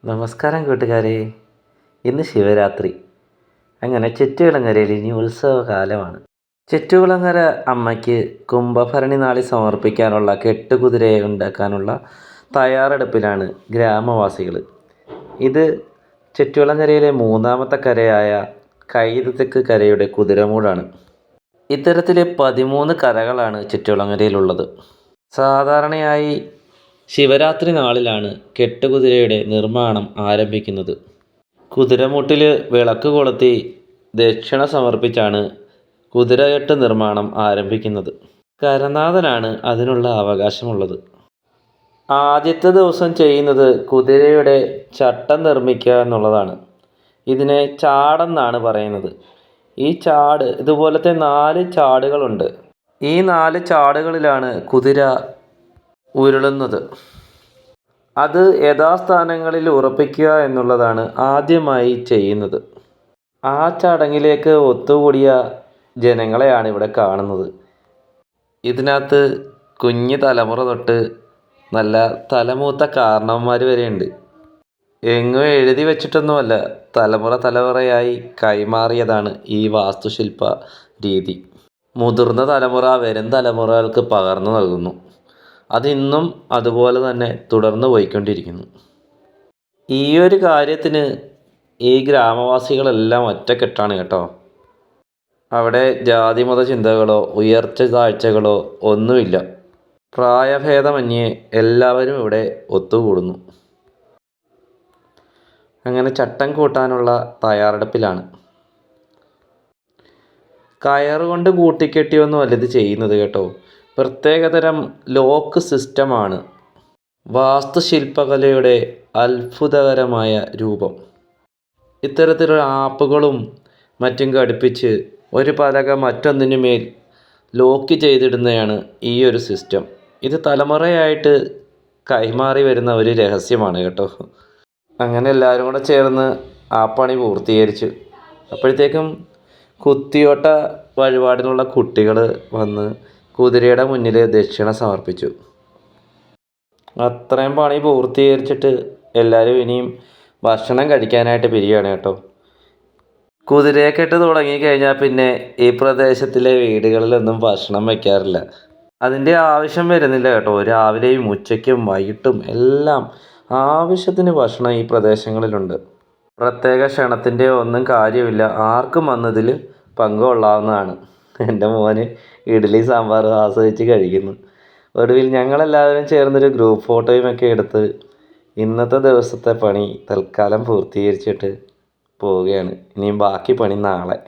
നമസ്കാരം കൂട്ടുകാരെ. ഇന്ന് ശിവരാത്രി. അങ്ങനെ ചെറ്റുകുളങ്ങരയിൽ ഇനി ഉത്സവകാലമാണ്. ചെറ്റുകുളങ്ങര അമ്മയ്ക്ക് കുംഭഭരണി നാളിൽ സമർപ്പിക്കാനുള്ള കെട്ടുകുതിരയെ ഉണ്ടാക്കാനുള്ള തയ്യാറെടുപ്പിലാണ് ഗ്രാമവാസികൾ. ഇത് ചെറ്റുകുളങ്ങരയിലെ മൂന്നാമത്തെ കരയായ കൈതത്തെക്ക് കരയുടെ കുതിരമൂടാണ്. ഇത്തരത്തിൽ 13 കരകളാണ് ചെറ്റുകുളങ്ങരയിലുള്ളത്. സാധാരണയായി ശിവരാത്രി നാളിലാണ് കെട്ടുകുതിരയുടെ നിർമ്മാണം ആരംഭിക്കുന്നത്. കുതിരമുട്ടിൽ വിളക്ക് കൊളുത്തി ദക്ഷിണ സമർപ്പിച്ചാണ് കുതിരകെട്ട് നിർമ്മാണം ആരംഭിക്കുന്നത്. കരനാഥനാണ് അതിനുള്ള അവകാശമുള്ളത്. ആദ്യത്തെ ദിവസം ചെയ്യുന്നത് കുതിരയുടെ ചട്ടം നിർമ്മിക്കുക എന്നുള്ളതാണ്. ഇതിനെ ചാടെന്നാണ് പറയുന്നത്. ഈ ചാട് ഇതുപോലത്തെ 4 ചാടുകളുണ്ട്. ഈ 4 ചാടുകളിലാണ് കുതിര ഉരുളുന്നത്. അത് യഥാസ്ഥാനങ്ങളിൽ ഉറപ്പിക്കുക എന്നുള്ളതാണ് ആദ്യമായി ചെയ്യുന്നത്. ആ ചടങ്ങിലേക്ക് ഒത്തുകൂടിയ ജനങ്ങളെയാണ് ഇവിടെ കാണുന്നത്. ഇതിനകത്ത് കുഞ്ഞു തലമുറ തൊട്ട് നല്ല തലമൂത്ത കാരണവന്മാർ വരെയുണ്ട്. എങ്ങും എഴുതി വെച്ചിട്ടൊന്നുമല്ല, തലമുറയായി കൈമാറിയതാണ് ഈ വാസ്തുശില്പ രീതി. മുതിർന്ന തലമുറ വരും തലമുറകൾക്ക് പകർന്നു നൽകുന്നു. അതിന്നും അതുപോലെ തന്നെ തുടർന്ന് പോയിക്കൊണ്ടിരിക്കുന്നു. ഈ ഒരു കാര്യത്തിന് ഈ ഗ്രാമവാസികളെല്ലാം ഒറ്റക്കെട്ടാണ് കേട്ടോ. അവിടെ ജാതിമത ചിന്തകളോ ഉയർച്ച താഴ്ചകളോ ഒന്നുമില്ല. പ്രായഭേദമന്യേ എല്ലാവരും ഇവിടെ ഒത്തുകൂടുന്നു. അങ്ങനെ ചട്ടം കൂട്ടാനുള്ള തയ്യാറെടുപ്പിലാണ്. കയറുകൊണ്ട് കൂട്ടിക്കെട്ടിയൊന്നുമല്ല ഇത് ചെയ്യുന്നത് കേട്ടോ. പ്രത്യേകതരം ലോക്ക് സിസ്റ്റമാണ്. വാസ്തുശില്പകലയുടെ അത്ഭുതകരമായ രൂപം. ഇത്തരത്തിലുള്ള ആപ്പുകളും മറ്റും ഘടിപ്പിച്ച് ഒരു പലക മറ്റൊന്നിനുമേൽ ലോക്ക് ചെയ്തിടുന്നതാണ് ഈ ഒരു സിസ്റ്റം. ഇത് തലമുറയായിട്ട് കൈമാറി വരുന്ന ഒരു രഹസ്യമാണ് കേട്ടോ. അങ്ങനെ എല്ലാവരും കൂടെ ചേർന്ന് ആ പണി പൂർത്തീകരിച്ചു. അപ്പോഴത്തേക്കും കുത്തിയോട്ട വഴിപാടിനുള്ള കുട്ടികൾ വന്ന് കുതിരയുടെ മുന്നിൽ ദക്ഷിണ സമർപ്പിച്ചു. അത്രയും പണി പൂർത്തീകരിച്ചിട്ട് എല്ലാവരും ഇനിയും ഭക്ഷണം കഴിക്കാനായിട്ട് പിരിയാണ് കേട്ടോ. കുതിരയെ കെട്ട് തുടങ്ങിക്കഴിഞ്ഞാൽ പിന്നെ ഈ പ്രദേശത്തിലെ വീടുകളിലൊന്നും ഭക്ഷണം വയ്ക്കാറില്ല. അതിൻ്റെ ആവശ്യം വരുന്നില്ല കേട്ടോ. രാവിലെയും ഉച്ചയ്ക്കും വൈകിട്ടും എല്ലാം ആവശ്യത്തിന് ഭക്ഷണം ഈ പ്രദേശങ്ങളിലുണ്ട്. പ്രത്യേക ക്ഷണത്തിൻ്റെ ഒന്നും കാര്യമില്ല. ആർക്കും വന്നതിൽ പങ്കുകൊള്ളാവുന്നതാണ്. എൻ്റെ മോന് ഇഡ്ഡലി സാമ്പാർ ആസ്വദിച്ച് കഴിക്കുന്നു. ഒടുവിൽ ഞങ്ങളെല്ലാവരും ചേർന്നൊരു ഗ്രൂപ്പ് ഫോട്ടോയുമൊക്കെ എടുത്ത് ഇന്നത്തെ ദിവസത്തെ പണി തൽക്കാലം പൂർത്തീകരിച്ചിട്ട് പോവുകയാണ്. ഇനിയും ബാക്കി പണി നാളെ.